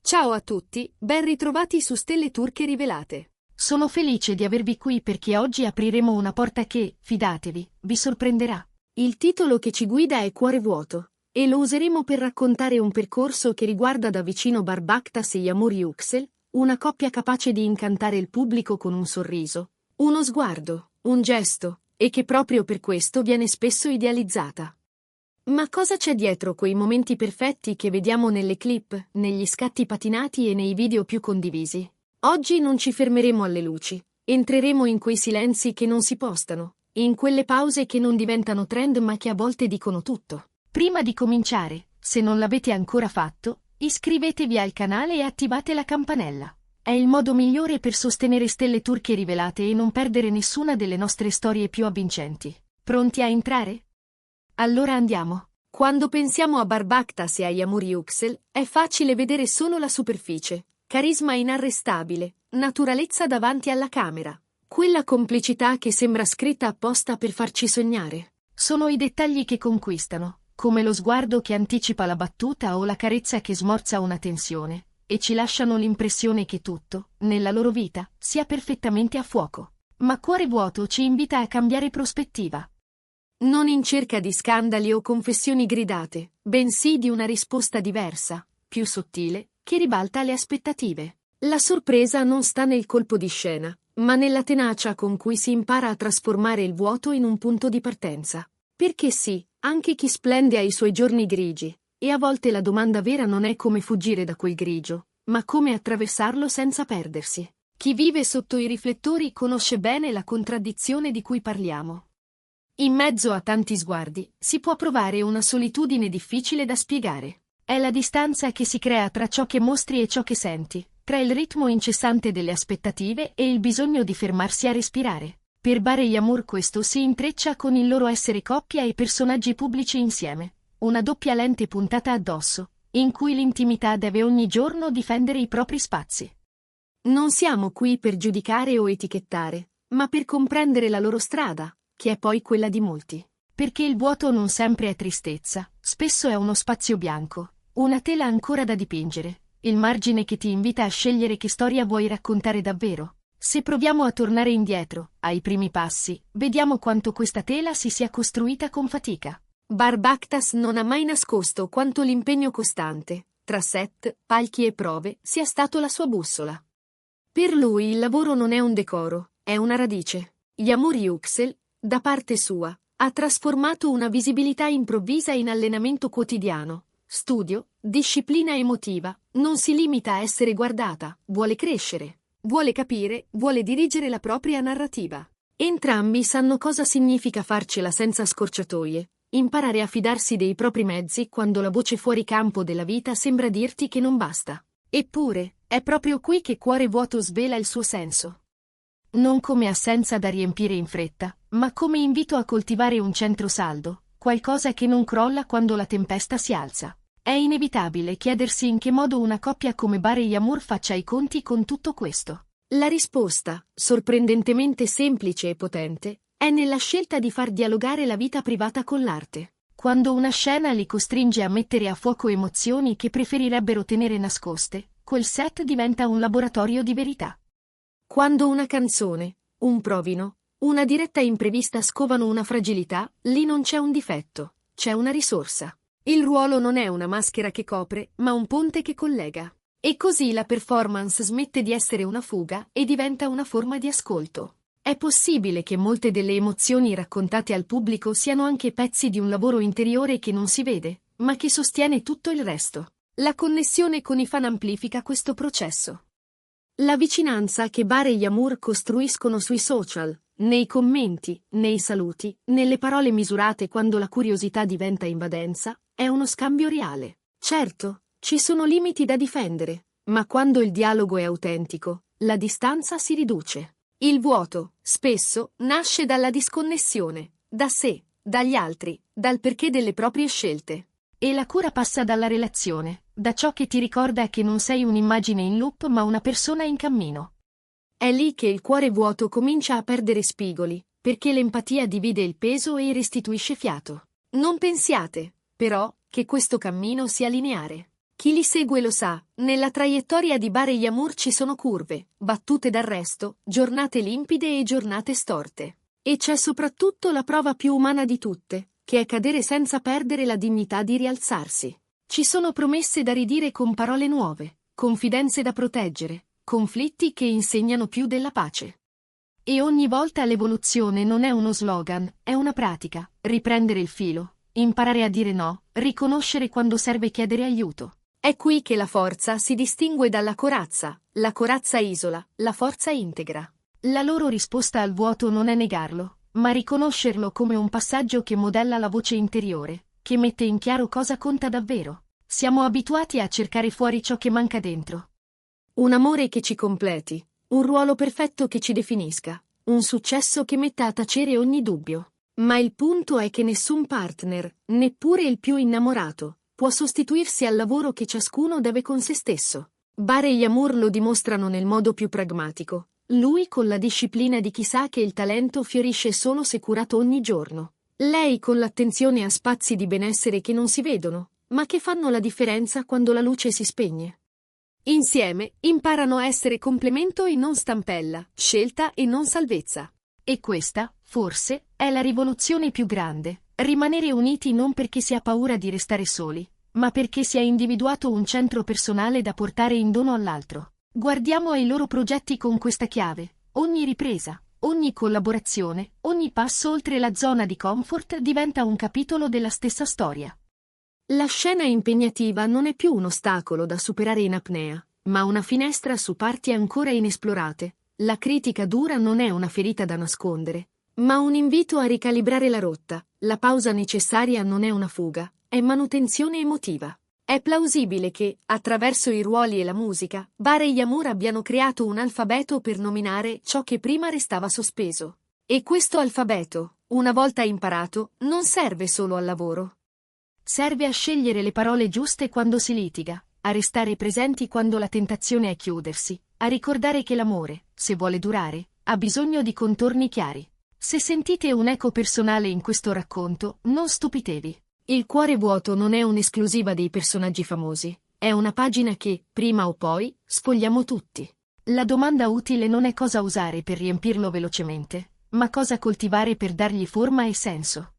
Ciao a tutti, ben ritrovati su Stelle Turche Rivelate. Sono felice di avervi qui perché oggi apriremo una porta che, fidatevi, vi sorprenderà. Il titolo che ci guida è Cuore vuoto, e lo useremo per raccontare un percorso che riguarda da vicino Barbaktas e Yağmur Yüksel, una coppia capace di incantare il pubblico con un sorriso, uno sguardo, un gesto, e che proprio per questo viene spesso idealizzata. Ma cosa c'è dietro quei momenti perfetti che vediamo nelle clip, negli scatti patinati e nei video più condivisi? Oggi non ci fermeremo alle luci. Entreremo in quei silenzi che non si postano, in quelle pause che non diventano trend ma che a volte dicono tutto. Prima di cominciare, se non l'avete ancora fatto, iscrivetevi al canale e attivate la campanella. È il modo migliore per sostenere Stelle Turche Rivelate e non perdere nessuna delle nostre storie più avvincenti. Pronti a entrare? Allora andiamo. Quando pensiamo a Barbaktas e a Yağmur Yüksel, è facile vedere solo la superficie. Carisma inarrestabile, naturalezza davanti alla camera. Quella complicità che sembra scritta apposta per farci sognare. Sono i dettagli che conquistano, come lo sguardo che anticipa la battuta o la carezza che smorza una tensione, e ci lasciano l'impressione che tutto, nella loro vita, sia perfettamente a fuoco. Ma Cuore vuoto ci invita a cambiare prospettiva. Non in cerca di scandali o confessioni gridate, bensì di una risposta diversa, più sottile, che ribalta le aspettative. La sorpresa non sta nel colpo di scena, ma nella tenacia con cui si impara a trasformare il vuoto in un punto di partenza. Perché sì, anche chi splende ha i suoi giorni grigi, e a volte la domanda vera non è come fuggire da quel grigio, ma come attraversarlo senza perdersi. Chi vive sotto i riflettori conosce bene la contraddizione di cui parliamo. In mezzo a tanti sguardi, si può provare una solitudine difficile da spiegare. È la distanza che si crea tra ciò che mostri e ciò che senti, tra il ritmo incessante delle aspettative e il bisogno di fermarsi a respirare. Per Bare e Yağmur questo si intreccia con il loro essere coppia e personaggi pubblici insieme, una doppia lente puntata addosso, in cui l'intimità deve ogni giorno difendere i propri spazi. Non siamo qui per giudicare o etichettare, ma per comprendere la loro strada, che è poi quella di molti. Perché il vuoto non sempre è tristezza, spesso è uno spazio bianco, una tela ancora da dipingere, il margine che ti invita a scegliere che storia vuoi raccontare davvero. Se proviamo a tornare indietro, ai primi passi, vediamo quanto questa tela si sia costruita con fatica. Barbaktas non ha mai nascosto quanto l'impegno costante, tra set, palchi e prove, sia stato la sua bussola. Per lui il lavoro non è un decoro, è una radice. Yağmur Yüksel, da parte sua, ha trasformato una visibilità improvvisa in allenamento quotidiano, studio, disciplina emotiva, non si limita a essere guardata, vuole crescere, vuole capire, vuole dirigere la propria narrativa. Entrambi sanno cosa significa farcela senza scorciatoie, imparare a fidarsi dei propri mezzi quando la voce fuori campo della vita sembra dirti che non basta. Eppure, è proprio qui che Cuore vuoto svela il suo senso. Non come assenza da riempire in fretta, ma come invito a coltivare un centro saldo, qualcosa che non crolla quando la tempesta si alza. È inevitabile chiedersi in che modo una coppia come Bare e Yağmur faccia i conti con tutto questo. La risposta, sorprendentemente semplice e potente, è nella scelta di far dialogare la vita privata con l'arte. Quando una scena li costringe a mettere a fuoco emozioni che preferirebbero tenere nascoste, quel set diventa un laboratorio di verità. Quando una canzone, un provino, una diretta imprevista scovano una fragilità, lì non c'è un difetto, c'è una risorsa. Il ruolo non è una maschera che copre, ma un ponte che collega. E così la performance smette di essere una fuga e diventa una forma di ascolto. È possibile che molte delle emozioni raccontate al pubblico siano anche pezzi di un lavoro interiore che non si vede, ma che sostiene tutto il resto. La connessione con i fan amplifica questo processo. La vicinanza che Bare e Yağmur costruiscono sui social, nei commenti, nei saluti, nelle parole misurate quando la curiosità diventa invadenza, è uno scambio reale. Certo, ci sono limiti da difendere, ma quando il dialogo è autentico, la distanza si riduce. Il vuoto, spesso, nasce dalla disconnessione, da sé, dagli altri, dal perché delle proprie scelte. E la cura passa dalla relazione, da ciò che ti ricorda che non sei un'immagine in loop ma una persona in cammino. È lì che il cuore vuoto comincia a perdere spigoli, perché l'empatia divide il peso e restituisce fiato. Non pensiate, però, che questo cammino sia lineare. Chi li segue lo sa, nella traiettoria di Bare Yamur ci sono curve, battute d'arresto, giornate limpide e giornate storte. E c'è soprattutto la prova più umana di tutte, che è cadere senza perdere la dignità di rialzarsi. Ci sono promesse da ridire con parole nuove, confidenze da proteggere, conflitti che insegnano più della pace. E ogni volta l'evoluzione non è uno slogan, è una pratica, riprendere il filo, imparare a dire no, riconoscere quando serve chiedere aiuto. È qui che la forza si distingue dalla corazza, la corazza isola, la forza integra. La loro risposta al vuoto non è negarlo, ma riconoscerlo come un passaggio che modella la voce interiore, che mette in chiaro cosa conta davvero. Siamo abituati a cercare fuori ciò che manca dentro. Un amore che ci completi, un ruolo perfetto che ci definisca, un successo che metta a tacere ogni dubbio. Ma il punto è che nessun partner, neppure il più innamorato, può sostituirsi al lavoro che ciascuno deve con se stesso. Bare e Yamur lo dimostrano nel modo più pragmatico. Lui con la disciplina di chi sa che il talento fiorisce solo se curato ogni giorno. Lei con l'attenzione a spazi di benessere che non si vedono, ma che fanno la differenza quando la luce si spegne. Insieme imparano a essere complemento e non stampella, scelta e non salvezza. E questa, forse, è la rivoluzione più grande. Rimanere uniti non perché si ha paura di restare soli, ma perché si è individuato un centro personale da portare in dono all'altro. Guardiamo ai loro progetti con questa chiave. Ogni ripresa, ogni collaborazione, ogni passo oltre la zona di comfort diventa un capitolo della stessa storia. La scena impegnativa non è più un ostacolo da superare in apnea, ma una finestra su parti ancora inesplorate. La critica dura non è una ferita da nascondere, ma un invito a ricalibrare la rotta. La pausa necessaria non è una fuga, è manutenzione emotiva. È plausibile che, attraverso i ruoli e la musica, Bare e Yamur abbiano creato un alfabeto per nominare ciò che prima restava sospeso. E questo alfabeto, una volta imparato, non serve solo al lavoro. Serve a scegliere le parole giuste quando si litiga, a restare presenti quando la tentazione è chiudersi, a ricordare che l'amore, se vuole durare, ha bisogno di contorni chiari. Se sentite un eco personale in questo racconto, non stupitevi. Il cuore vuoto non è un'esclusiva dei personaggi famosi, è una pagina che, prima o poi, sfogliamo tutti. La domanda utile non è cosa usare per riempirlo velocemente, ma cosa coltivare per dargli forma e senso.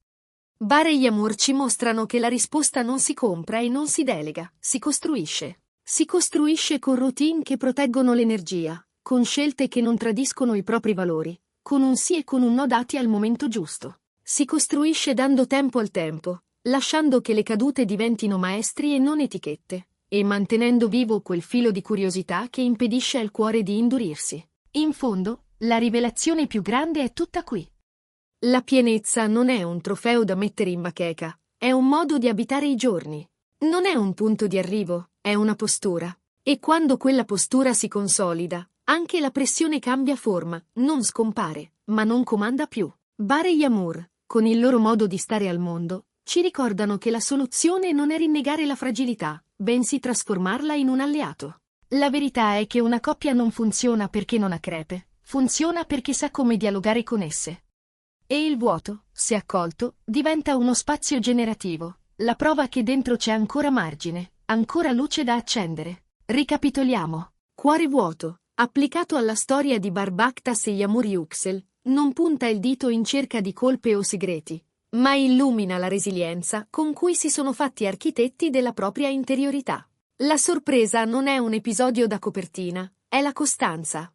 Bare e Yamur ci mostrano che la risposta non si compra e non si delega, si costruisce. Si costruisce con routine che proteggono l'energia, con scelte che non tradiscono i propri valori, con un sì e con un no dati al momento giusto. Si costruisce dando tempo al tempo, lasciando che le cadute diventino maestri e non etichette, e mantenendo vivo quel filo di curiosità che impedisce al cuore di indurirsi. In fondo, la rivelazione più grande è tutta qui. La pienezza non è un trofeo da mettere in bacheca, è un modo di abitare i giorni. Non è un punto di arrivo, è una postura. E quando quella postura si consolida, anche la pressione cambia forma, non scompare, ma non comanda più. Bare e Yamur, con il loro modo di stare al mondo, ci ricordano che la soluzione non è rinnegare la fragilità, bensì trasformarla in un alleato. La verità è che una coppia non funziona perché non ha crepe, funziona perché sa come dialogare con esse. E il vuoto, se accolto, diventa uno spazio generativo, la prova che dentro c'è ancora margine, ancora luce da accendere. Ricapitoliamo. Cuore vuoto, applicato alla storia di Barbactas e Yamur Yüksel, non punta il dito in cerca di colpe o segreti, ma illumina la resilienza con cui si sono fatti architetti della propria interiorità. La sorpresa non è un episodio da copertina, è la costanza.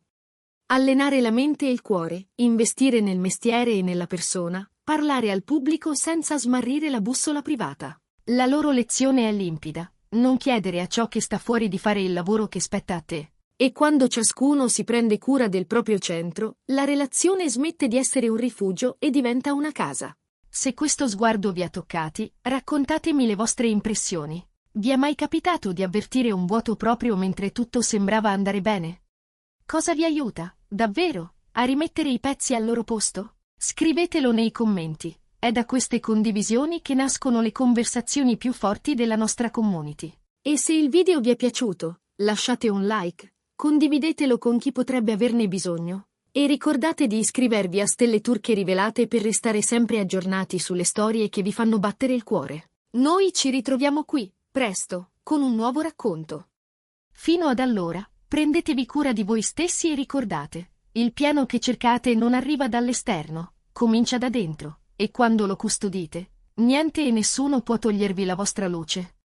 Allenare la mente e il cuore, investire nel mestiere e nella persona, parlare al pubblico senza smarrire la bussola privata. La loro lezione è limpida, non chiedere a ciò che sta fuori di fare il lavoro che spetta a te. E quando ciascuno si prende cura del proprio centro, la relazione smette di essere un rifugio e diventa una casa. Se questo sguardo vi ha toccati, raccontatemi le vostre impressioni. Vi è mai capitato di avvertire un vuoto proprio mentre tutto sembrava andare bene? Cosa vi aiuta, davvero, a rimettere i pezzi al loro posto? Scrivetelo nei commenti. È da queste condivisioni che nascono le conversazioni più forti della nostra community. E se il video vi è piaciuto, lasciate un like, condividetelo con chi potrebbe averne bisogno. E ricordate di iscrivervi a Stelle Turche Rivelate per restare sempre aggiornati sulle storie che vi fanno battere il cuore. Noi ci ritroviamo qui, presto. con un nuovo racconto. Fino ad allora, prendetevi cura di voi stessi e ricordate, il piano che cercate non arriva dall'esterno, comincia da dentro, e quando lo custodite, niente e nessuno può togliervi la vostra luce.